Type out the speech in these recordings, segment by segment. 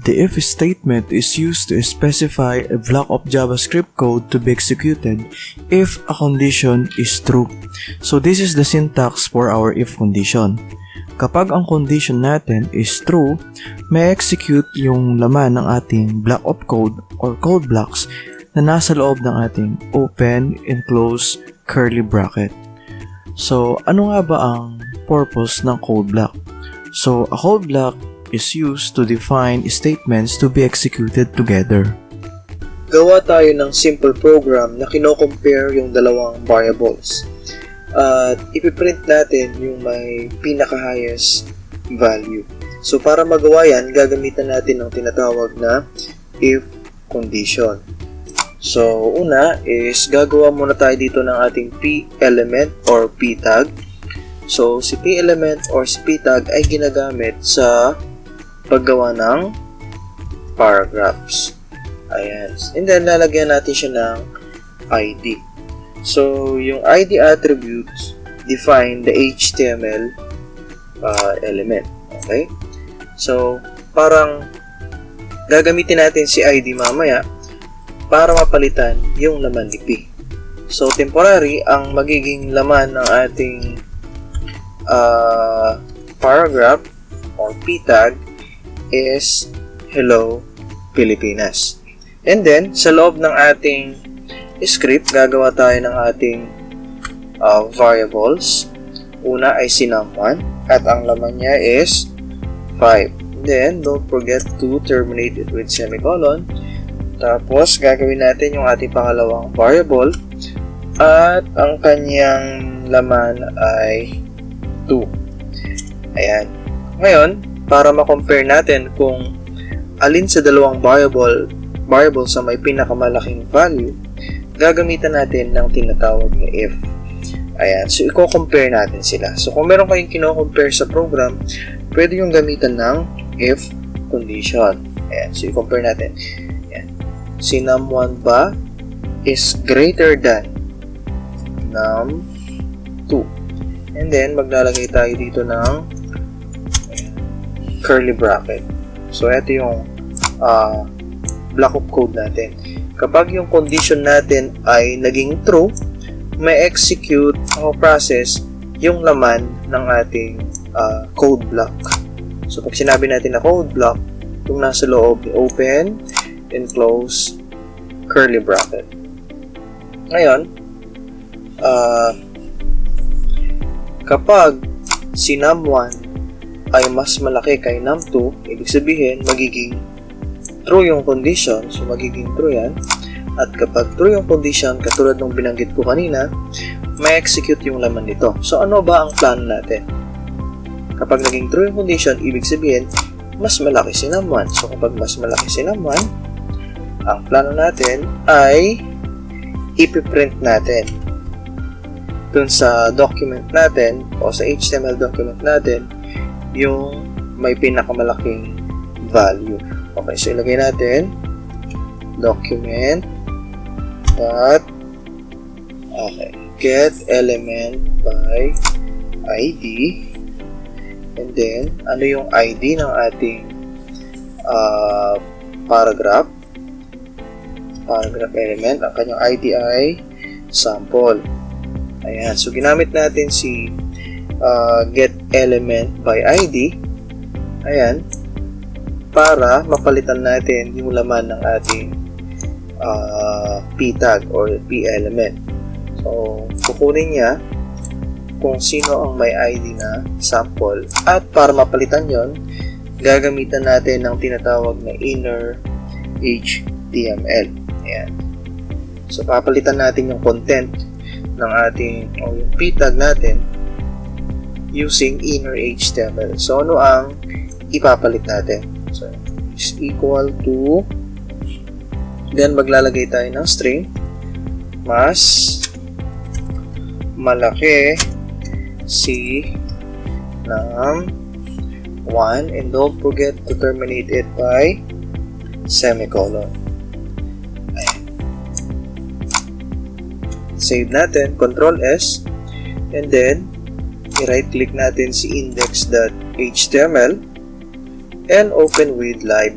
The if statement is used to specify a block of JavaScript code to be executed if a condition is true. So this is the syntax for our if condition. Kapag ang condition natin is true, may execute yung laman ng ating block of code or code blocks na nasa loob ng ating open and close curly bracket. So ano nga ba ang purpose ng code block? So a code block is used to define statements to be executed together. Gawa tayo ng simple program na kino-compare yung dalawang variables. At ipiprint natin yung may pinaka-highest value. So para magawa yan, gagamitan natin ng tinatawag na if condition. So una is gagawa muna tayo dito ng ating p element or p tag. So si p element or si p tag ay ginagamit sa paggawa ng paragraphs. Ayan. And then lalagyan natin siya ng ID. So, yung ID attributes define the HTML element. Okay? So, parang gagamitin natin si ID mamaya para mapalitan yung laman ni P. So, temporary, ang magiging laman ng ating paragraph or P tag is Hello Pilipinas. And then, sa loob ng ating script, gagawa tayo ng ating variables. Una ay si num1 at ang laman niya is 5. Then, don't forget to terminate it with semicolon. Tapos, gagawin natin yung ating pangalawang variable at ang kanyang laman ay 2. Ayan. Ngayon, para ma-compare natin kung alin sa dalawang variable sa may pinakamalaking value, gagamitan natin ng tinatawag na if. Ayan. So, i-compare natin sila. So, kung meron kayong kino-compare sa program, pwede yung gamitan ng if condition. Ayan. So, i-compare natin. Ayan. Si num1 ba is greater than num2. And then, maglalagay tayo dito ng curly bracket. So, ito yung block of code natin. Kapag yung condition natin ay naging true, may execute o process yung laman ng ating code block. So, pag sinabi natin na code block, yung nasa loob, open and close curly bracket. Ngayon, kapag si num1 ay mas malaki kay num2, ibig sabihin, magiging true yung condition, so magiging true yan. At kapag true yung condition, katulad ng binanggit ko kanina, may execute yung laman nito. So ano ba ang plano natin? Kapag naging true yung condition, ibig sabihin, mas malaki si num1. So kapag mas malaki si num1, ang plano natin ay ipiprint natin dun sa document natin o sa HTML document natin yung may pinakamalaking value. Okay, so ilagay natin document get element by ID, and then ano yung ID ng ating paragraph element. Ang kanyang ID ay sample. Ayan, so ginamit natin si get element by ID, ayan, para mapalitan natin yung laman ng ating p tag or p element. So, kukunin niya kung sino ang may ID na sample, at para mapalitan yon, gagamitan natin ng tinatawag na inner HTML. Ayan. So, papalitan natin yung content ng ating o yung p tag natin using inner HTML. So, ano ang ipapalit natin? So, is equal to, then maglalagay tayo ng string, mas malaki si num1, and don't forget to terminate it by semicolon. Ayan. Save natin, Control S, and then i-right click natin si index.html and open with live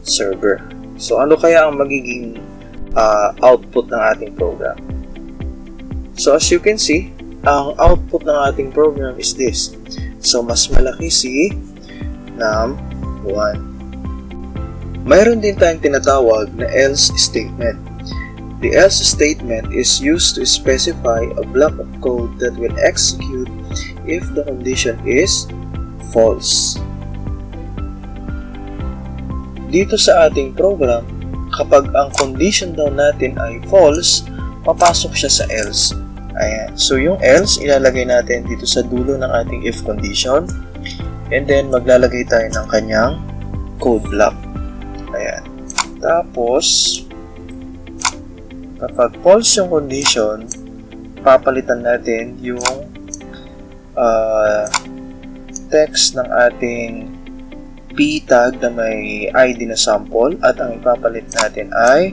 server. So, ano kaya ang magiging output ng ating program? So, as you can see, ang output ng ating program is this. So, mas malaki si num1. Mayroon din tayong tinatawag na else statement. The else statement is used to specify a block of code that will execute if the condition is false. Dito sa ating program, kapag ang condition daw natin ay false, papasok siya sa else. Ayan. So, yung else, ilalagay natin dito sa dulo ng ating if condition. And then, maglalagay tayo ng kanyang code block. Ayan. Tapos, kapag false yung condition, papalitan natin yung text ng ating p tag na may ID na sample at ang ipapalit natin ay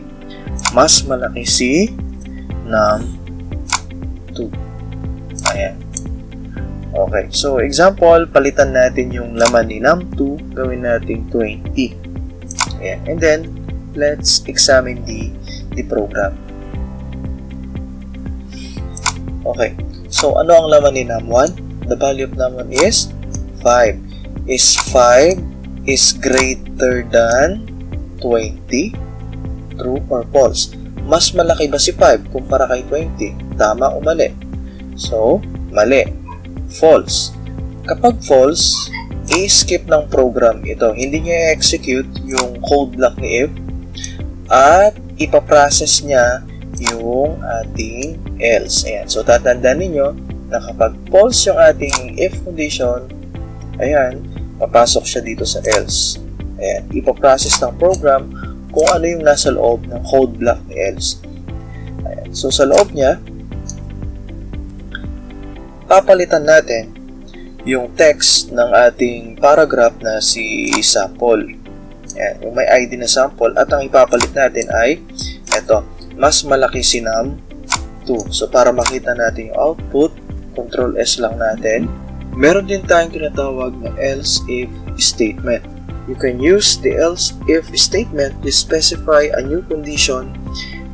mas malaki si num2. Ayan. Okay. So, example, palitan natin yung laman ni num2, gawin natin 20. Ayan. And then, let's examine the program. Okay. So, ano ang laman ni num1? The value of num1 is 5. Is 5 is greater than 20? True or false? Mas malaki ba si 5 kumpara kay 20? Tama o mali? So, mali. False. Kapag false, i-skip ng program ito. Hindi niya i-execute yung code block ni if at ipaprocess niya yung ating else. Ayan. So, tatandaan ninyo na kapag false yung ating if condition, ayan, papasok siya dito sa else. Ayan. Ipaprocess ng program kung ano yung nasa loob ng code block ni else. Ayan. So, sa loob niya, papalitan natin yung text ng ating paragraph na si sample. Ayan. Yung may ID na sample at ang ipapalit natin ay eto, mas malaki si num2. So, para makita natin yung output, Control S lang natin. Meron din tayong tinatawag na else if statement. You can use the else if statement to specify a new condition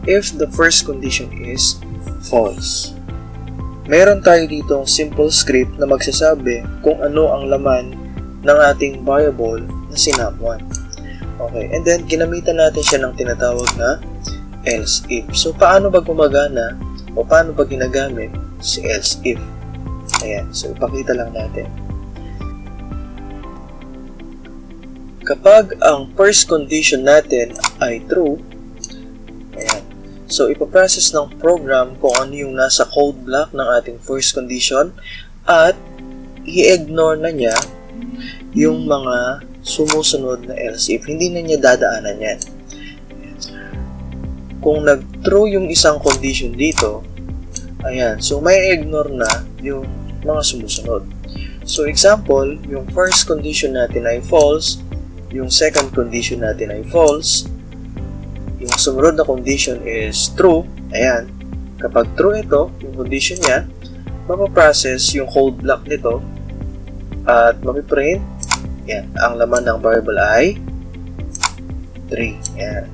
if the first condition is false. Meron tayo ditong simple script na magsasabi kung ano ang laman ng ating variable na si num1. Okay, and then ginamitan natin siya ng tinatawag na else if. So, paano ba gumagana o paano ba ginagamit si else if? Ayan, so ipakita lang natin. Kapag ang first condition natin ay true, ayan, so ipaprocess ng program kung ano yung nasa code block ng ating first condition at i-ignore na niya yung mga sumusunod na else if. Hindi na niya dadaanan yan. Kung nag-true yung isang condition dito, ayan, so may ignore na yung mga sumusunod. So, example, yung first condition natin ay false, yung second condition natin ay false, yung sumunod na condition is true, ayan, kapag true ito, yung condition niya, mapaprocess yung code block nito at mapiprint, ayan, ang laman ng variable ay 3, ayan.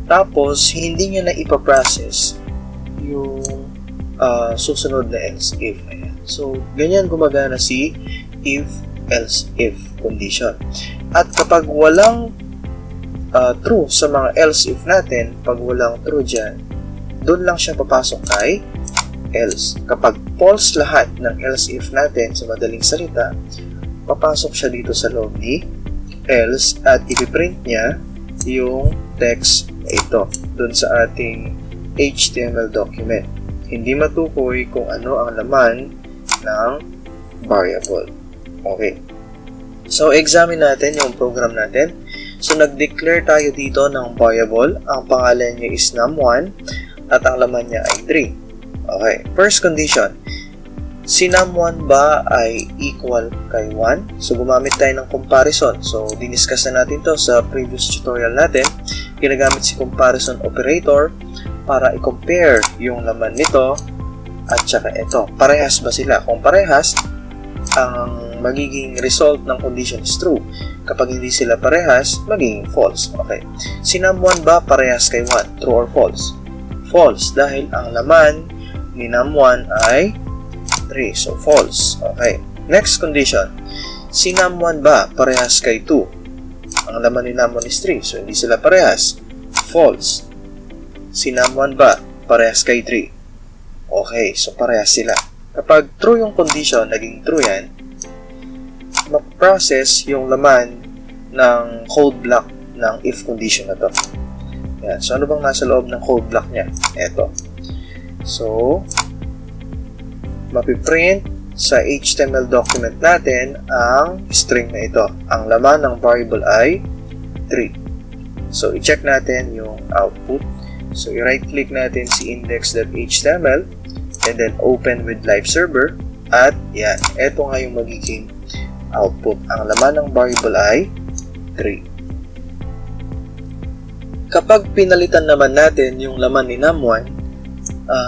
Tapos, hindi niya na ipaprocess yung susunod na else if. Ayan. So, ganyan gumagana si if-else if condition. At kapag walang true sa mga else if natin, pag walang true dyan, doon lang siya papasok kay else. Kapag false lahat ng else if natin, sa madaling salita, papasok siya dito sa loob ni else at ipiprint niya yung text ito dun sa ating HTML document. Hindi matukoy kung ano ang laman ng variable. Okay. So, examine natin yung program natin. So, nag-declare tayo dito ng variable. Ang pangalan niya is num1 at ang laman niya ay 3. Okay. First condition. Si num1 ba ay equal kay 1? So, gumamit tayo ng comparison. So, diniscuss na natin to sa previous tutorial natin. Ginagamit si comparison operator para i-compare yung laman nito at saka ito. Parehas ba sila? Kung parehas, ang magiging result ng condition is true. Kapag hindi sila parehas, magiging false. Okay. Si num1 ba parehas kay 1? True or false? False, dahil ang laman ni num1 ay 3. So, false. Okay. Next condition. Si num1 ba parehas kay 2? Ang laman ni num1 is 3. So, hindi sila parehas. False. Si num1 ba parehas kay 3? Okay. So, parehas sila. Kapag true yung condition, naging true yan, mag-process yung laman ng code block ng if condition na to. Yan. So, ano bang nasa loob ng code block niya? Eto. So, mapiprint sa HTML document natin ang string na ito. Ang laman ng variable ay 3. So, i-check natin yung output. So, i-right-click natin si index.html and then open with live server. At yan, eto nga yung magiging output. Ang laman ng variable ay 3. Kapag pinalitan naman natin yung laman ni num1,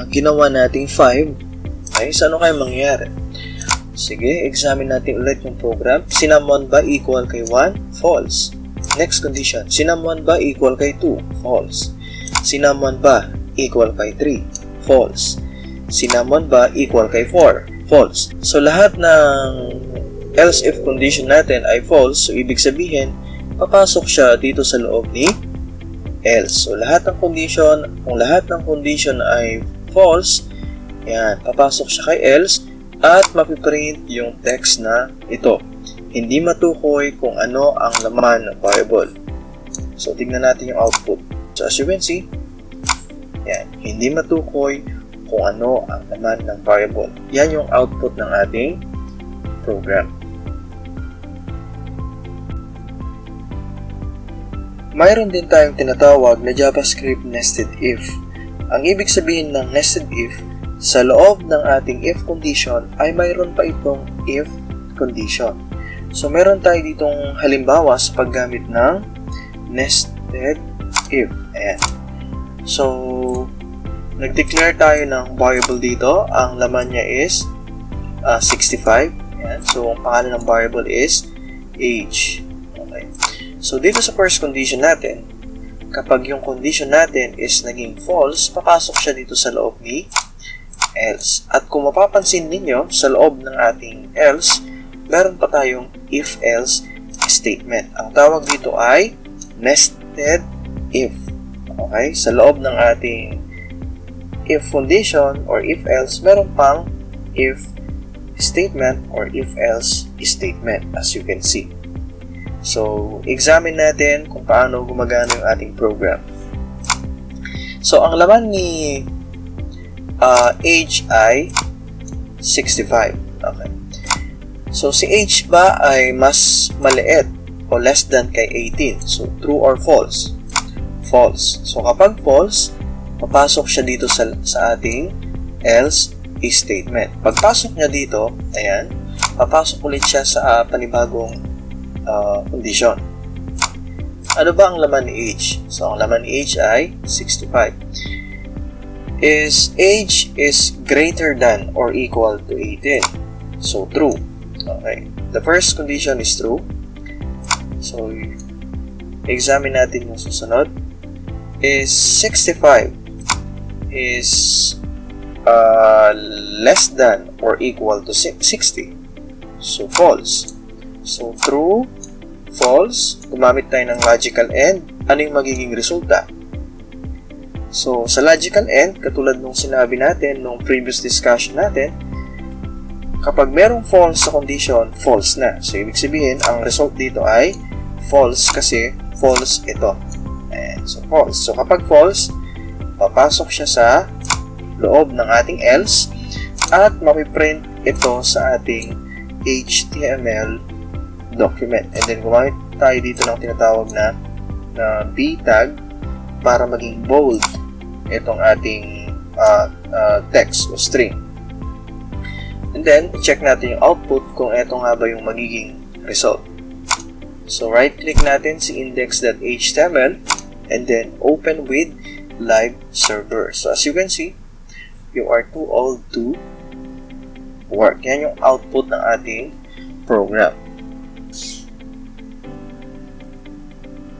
ginawa nating 5, ay so ano kayo mangyayari? Sige, examine natin ulit yung program. Si num1 ba equal kay 1? False. Next condition. Si num1 ba equal kay 2? False. Si num1 ba equal kay 3? False. Si num1 ba equal kay 4? False. So, lahat ng else if condition natin ay false. So, ibig sabihin, papasok siya dito sa loob ni else. So, lahat ng condition, kung lahat ng condition ay false, yan, papasok siya kay else at mapiprint yung text na ito. Hindi matukoy kung ano ang laman ng variable. So, tignan natin yung output. So, as you can see, yan, hindi matukoy kung ano ang laman ng variable. Yan yung output ng ating program. Mayroon din tayong tinatawag na JavaScript nested if. Ang ibig sabihin ng nested if, sa loob ng ating if condition ay mayroon pa itong if condition. So, meron tayo ditong halimbawa sa paggamit ng nested if. Ayan. So, nag-declare tayo ng variable dito. Ang laman niya is 65. Ayan. So, ang pangalan ng variable is age. Okay. So, dito sa first condition natin, kapag yung condition natin is naging false, papasok siya dito sa loob ni else. At kung mapapansin ninyo, sa loob ng ating else, meron pa tayong if-else statement. Ang tawag dito ay nested if. Okay? Sa loob ng ating if condition or if-else, meron pang if statement or if-else statement, as you can see. So, examine natin kung paano gumagana yung ating program. So, ang laman ni age ay 65. Okay. So, si age ba ay mas maliit o less than kay 18? So, true or false? False. So, kapag false, papasok siya dito sa ating else statement. Pagpasok niya dito, ayan, papasok ulit siya sa panibagong condition. Ano ba ang laman ni age? So, ang laman ni age ay 65. Is age is greater than or equal to 18? So, true. Okay. The first condition is true. So, examine natin yung susunod. Is 65 is less than or equal to 60? So, false. So, true, false, gumamit tayo ng logical end. Ano yung magiging resulta? So, sa logical end, katulad nung sinabi natin nung previous discussion natin, kapag merong false sa condition, false na. So, ibig sabihin, ang result dito ay false kasi false ito. Ayan, so, false. So, kapag false, papasok siya sa loob ng ating else at mapiprint ito sa ating HTML document. And then, gumamit tayo dito ng tinatawag na B tag para maging bold itong ating text o string. And then, check natin yung output kung ito nga ba yung magiging result. So, right-click natin si index.html and then open with live server. So, as you can see, you are too old to work. Yan yung output ng ating program.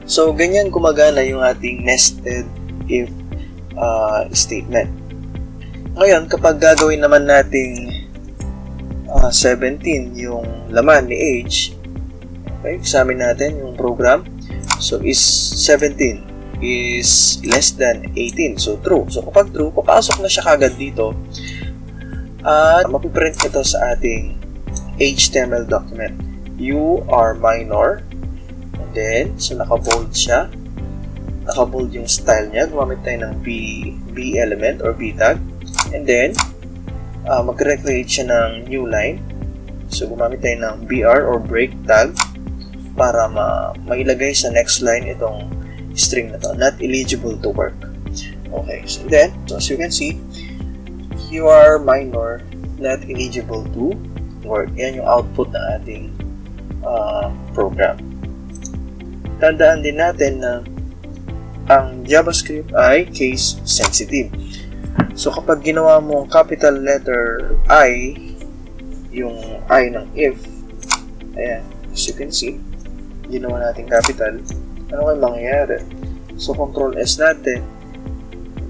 So, ganyan gumagana yung ating nested if statement. Ngayon, kapag gagawin naman nating 17 yung laman ni age, okay, examine natin yung program. So, is 17 is less than 18. So, true. So, kapag true, papasok na siya kagad dito at mapiprint ito sa ating HTML document. You are minor. And then, so naka-bold siya. Naka-bold yung style niya. Gumamit tayo ng B element or B tag. And then, mag-recreate siya ng new line. So, gumamit tayo ng BR or break tag para mailagay sa next line itong string na to. Not eligible to work. Okay. So, then, so as you can see, you are minor, not eligible to work. Yan yung output ng ating program. Tandaan din natin na ang JavaScript ay case sensitive. So, kapag ginawa mo ang capital letter I, yung I ng if, ayan, as you can see, ginawa natin capital, ano kayo mangyayari? So, Control S natin,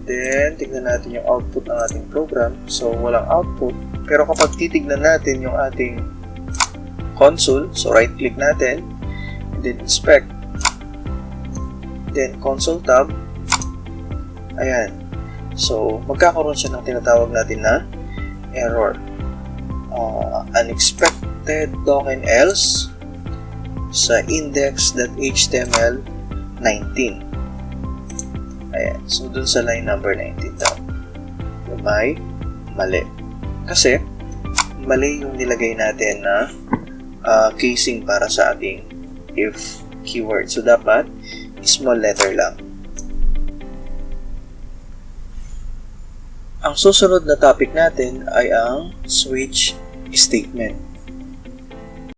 then, tignan natin yung output ng ating program. So, walang output. Pero kapag titignan natin yung ating console, so right-click natin, and then inspect, then console tab, ayan. So, magkakaroon siya ng tinatawag natin na error. Unexpected token else sa index.html 19. Ayan. So, dun sa line number 19 daw. May mali. Kasi, mali yung nilagay natin na casing para sa ating if keyword. So, dapat small letter lang. Ang susunod na topic natin ay ang switch statement.